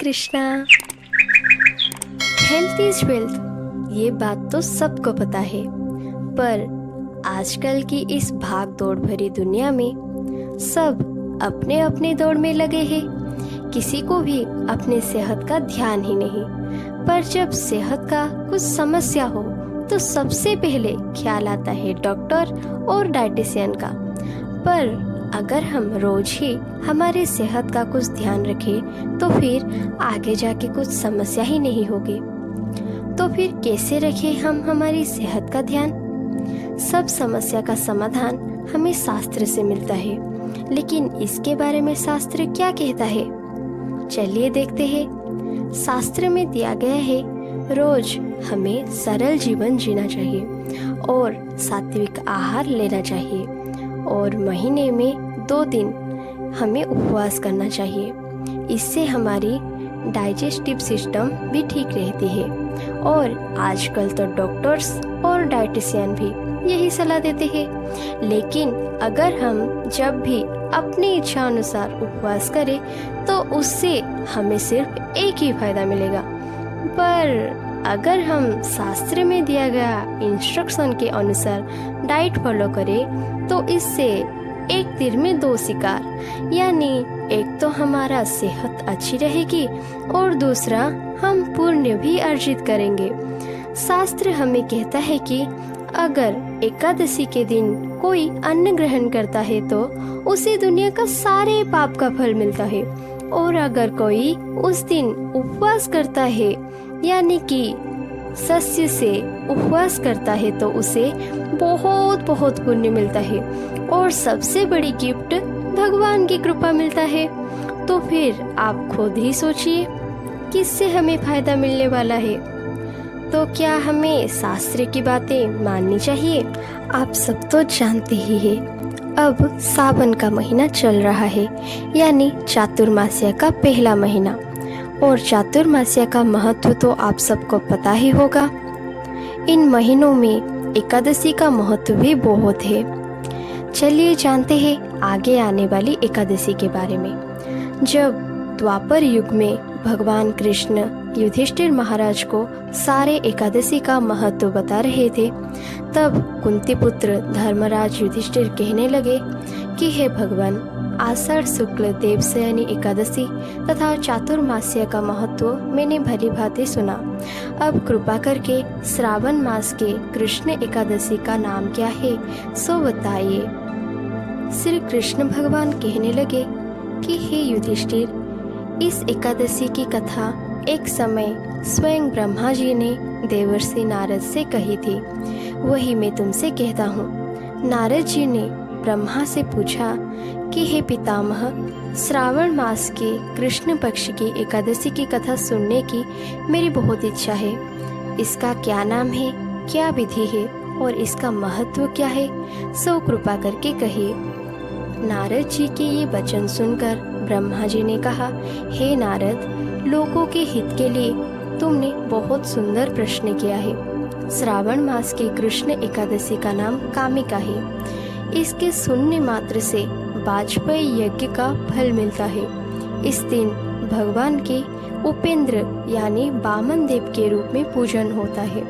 Krishna. Health is wealth, ये बात तो सबको पता है, पर आजकल की इस भाग दौड़ भरी दुनिया में सब अपने अपने दौड़ में लगे हैं। किसी को भी अपने सेहत का ध्यान ही नहीं। पर जब सेहत का कुछ समस्या हो तो सबसे पहले ख्याल आता है डॉक्टर और डाइटिशियन का। पर अगर हम रोज ही हमारे सेहत का कुछ ध्यान रखें तो फिर आगे जाके कुछ समस्या ही नहीं होगी। तो फिर कैसे रखें हम हमारी सेहत का ध्यान? सब समस्या का समाधान हमें शास्त्र से मिलता है, लेकिन इसके बारे में शास्त्र क्या कहता है, चलिए देखते हैं। शास्त्र में दिया गया है रोज हमें सरल जीवन जीना चाहिए और सात्विक आहार लेना चाहिए और महीने में 2 दिन हमें उपवास करना चाहिए। इससे हमारी डाइजेस्टिव सिस्टम भी ठीक रहती है और आजकल तो डॉक्टर्स और डाइटिशियन भी यही सलाह देते हैं। लेकिन अगर हम जब भी अपनी इच्छा अनुसार उपवास करें तो उससे हमें सिर्फ एक ही फायदा मिलेगा। पर अगर हम शास्त्र में दिया गया इंस्ट्रक्शन के अनुसार डाइट फॉलो करें तो इससे एक तीर में 2 शिकार, यानी एक तो हमारा सेहत अच्छी रहेगी और दूसरा हम पुण्य भी अर्जित करेंगे। शास्त्र हमें कहता है कि अगर एकादशी के दिन कोई अन्न ग्रहण करता है तो उसे दुनिया का सारे पाप का फल मिलता है, और अगर कोई उस दिन उपवास करता है यानी कि सस्य से उपवास करता है तो उसे बहुत बहुत पुण्य मिलता है और सबसे बड़ी गिफ्ट भगवान की कृपा मिलता है। तो फिर आप खुद ही सोचिए किससे हमें फायदा मिलने वाला है। तो क्या हमें शास्त्र की बातें माननी चाहिए? आप सब तो जानते ही हैं, अब सावन का महीना चल रहा है, यानी चातुर्मास्य का पहला महीना। और चातुर्मास्य का महत्व तो आप सबको पता ही होगा। इन महीनों में एकादशी का महत्व भी बहुत है। चलिए जानते हैं आगे आने वाली एकादशी के बारे में। जब द्वापर युग में भगवान कृष्ण युधिष्ठिर महाराज को सारे एकादशी का महत्व बता रहे थे, तब कुंती पुत्र धर्मराज युधिष्ठिर कहने लगे कि हे भगवान, आषाढ़ शुक्ल देवशयनी एकादशी तथा चातुर्मास्य का महत्व मैंने भली भांति सुना। अब कृपा करके श्रावण मास के कृष्ण एकादशी का नाम क्या है सो बताइए। श्री कृष्ण भगवान कहने लगे कि हे युधिष्ठिर, इस एकादशी की कथा एक समय स्वयं ब्रह्मा जी ने देवर्षि नारद से कही थी, वही मैं तुमसे कहता हूँ। नारद जी ने ब्रह्मा से पूछा कि हे पितामह, श्रावण मास के कृष्ण पक्ष की एकादशी की कथा सुनने की मेरी बहुत इच्छा है। इसका क्या नाम है, क्या विधि है और इसका महत्व क्या है, सो कृपा करके कहिए। नारद जी के ये वचन सुनकर ब्रह्मा जी ने कहा, हे नारद, लोगों के हित के लिए तुमने बहुत सुंदर प्रश्न किया है। श्रावण मास की कृष्ण एकादशी का नाम कामिका है। इसके सुनने मात्र से वाजपेयी यज्ञ का फल मिलता है। इस दिन भगवान के उपेंद्र यानी वामन देव के रूप में पूजन होता है,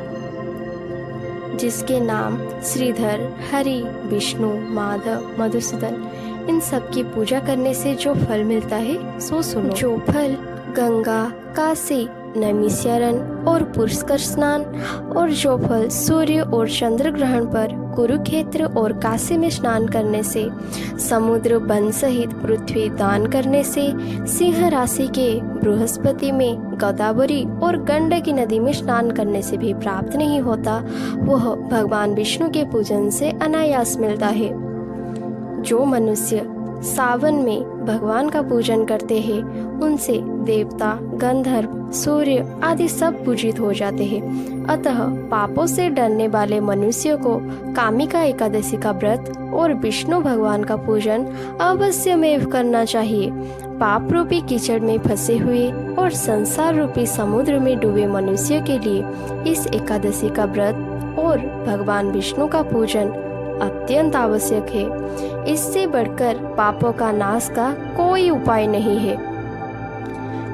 जिसके नाम श्रीधर, हरि, विष्णु, माधव, मधुसूदन, इन सब की पूजा करने से जो फल मिलता है सो सुनो। जो फल गंगा, काशी, नैमिषारण्य और पुष्कर स्नान, और जो फल सूर्य और चंद्र ग्रहण पर कुरुक्षेत्र और काशी में स्नान करने से, समुद्र वन सहित पृथ्वी दान करने से, सिंह राशि के बृहस्पति में गोदावरी और गंडकी नदी में स्नान करने से भी प्राप्त नहीं होता, वह भगवान विष्णु के पूजन से अनायास मिलता है। जो मनुष्य सावन में भगवान का पूजन करते हैं उनसे देवता, गंधर्व, सूर्य आदि सब पूजित हो जाते हैं। अतः पापों से डरने वाले मनुष्य को कामिका एकादशी का व्रत और विष्णु भगवान का पूजन अवश्यमेव करना चाहिए। पाप रूपी कीचड़ में फंसे हुए और संसार रूपी समुद्र में डूबे मनुष्य के लिए इस एकादशी का व्रत और भगवान विष्णु का पूजन अत्यंत आवश्यक है। इससे बढ़कर पापों का नाश का कोई उपाय नहीं है।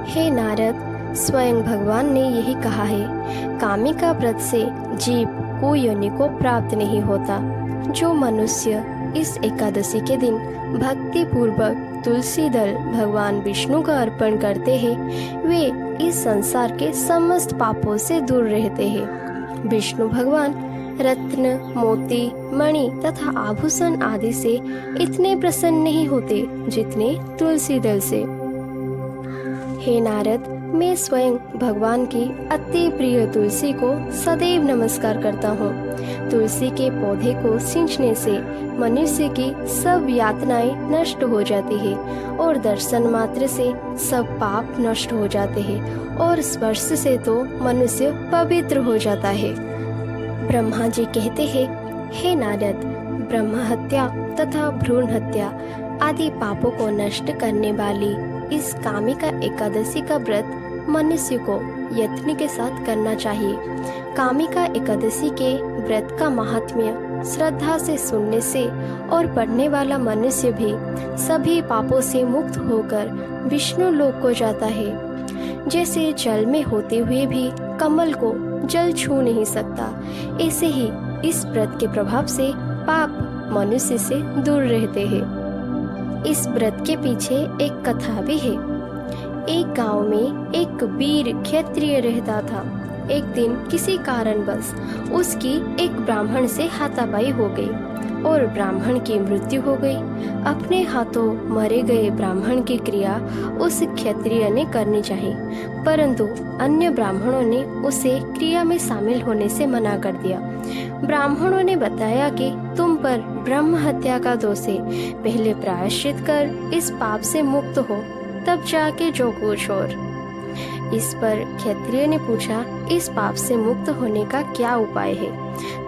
हे नारद, स्वयं भगवान ने यही कहा है, कामिका व्रत से जीव को योनि को प्राप्त नहीं होता। जो मनुष्य इस एकादशी के दिन भक्ति पूर्वक तुलसी दल भगवान विष्णु का अर्पण करते हैं, वे इस संसार के समस्त पापों से दूर रहते हैं। विष्णु भगवान रत्न, मोती, मणि तथा आभूषण आदि से इतने प्रसन्न नहीं होते जितने तुलसी दल से। हे नारद, मैं स्वयं भगवान की अति प्रिय तुलसी को सदैव नमस्कार करता हूँ। तुलसी के पौधे को सींचने से मनुष्य की सब यातनाएं नष्ट हो जाती है और दर्शन मात्र से सब पाप नष्ट हो जाते हैं और स्पर्श से तो मनुष्य पवित्र हो जाता है। ब्रह्मा जी कहते हैं, हे नारद, ब्रह्म हत्या तथा भ्रूण हत्या आदि पापों को नष्ट करने वाली इस कामिका एकादशी का व्रत मनुष्य को यत्न के साथ करना चाहिए। कामिका एकादशी के व्रत का महात्म्य श्रद्धा से सुनने से और पढ़ने वाला मनुष्य भी सभी पापों से मुक्त होकर विष्णु लोक को जाता है। जैसे जल में होते हुए भी कमल को जल छू नहीं सकता, ऐसे ही इस व्रत के प्रभाव से पाप मनुष्य से दूर रहते हैं। इस व्रत के पीछे एक कथा भी है। एक गांव में एक वीर क्षत्रिय रहता था। एक दिन किसी कारणवश उसकी एक ब्राह्मण से हाथापाई हो गई और ब्राह्मण की मृत्यु हो गई। अपने हाथों मरे गए ब्राह्मण की क्रिया उस क्षत्रिय ने करनी चाहिए, परंतु अन्य ब्राह्मणों ने उसे क्रिया में शामिल होने से मना कर दिया। ब्राह्मणों ने बताया कि तुम पर ब्रह्म हत्या का दोष है, पहले प्रायश्चित कर इस पाप से मुक्त हो, तब जाके जो कुछ और। इस पर क्षत्रिय ने पूछा, इस पाप से मुक्त होने का क्या उपाय है?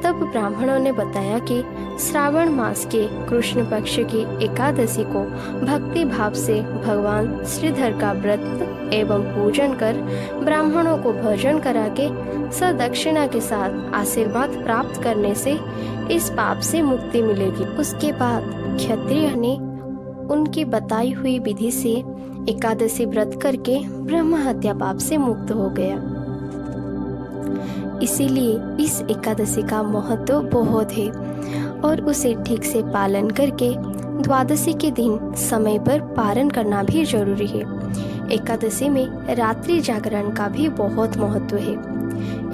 तब ब्राह्मणों ने बताया कि श्रावण मास के कृष्ण पक्ष की एकादशी को भक्ति भाव से भगवान श्रीधर का व्रत एवं पूजन कर ब्राह्मणों को भोजन करा के सदक्षिणा के साथ आशीर्वाद प्राप्त करने से इस पाप से मुक्ति मिलेगी। उसके बाद क्षत्रिय ने उनकी बताई हुई विधि से एकादशी व्रत करके ब्रह्म हत्या पाप से मुक्त हो गया। इसीलिए इस एकादशी का महत्व बहुत है और उसे ठीक से पालन करके द्वादशी के दिन समय पर पारण करना भी जरूरी है। एकादशी में रात्रि जागरण का भी बहुत महत्व है।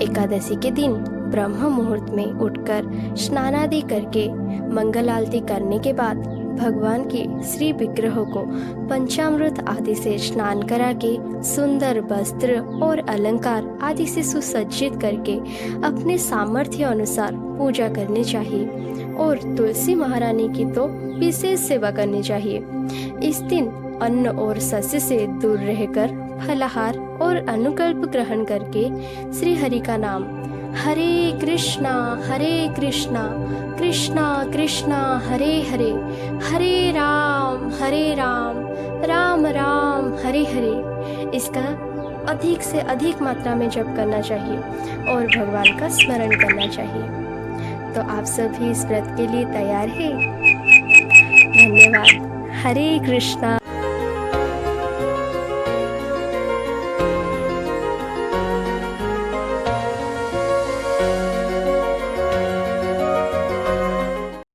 एकादशी के दिन ब्रह्म मुहूर्त में उठकर स्नानादि करके मंगल आरती करने के बाद भगवान के श्री विग्रह को पंचामृत आदि से स्नान करा के सुंदर वस्त्र और अलंकार आदि से सुसज्जित करके अपने सामर्थ्य अनुसार पूजा करनी चाहिए और तुलसी महारानी की तो विशेष सेवा करनी चाहिए। इस दिन अन्न और शस्य से दूर रहकर फलाहार और अनुकल्प ग्रहण करके श्री हरि का नाम हरे कृष्णा कृष्णा कृष्णा हरे हरे, हरे राम राम राम हरे हरे, इसका अधिक से अधिक मात्रा में जप करना चाहिए और भगवान का स्मरण करना चाहिए। तो आप सभी इस व्रत के लिए तैयार हैं? धन्यवाद। हरे कृष्णा।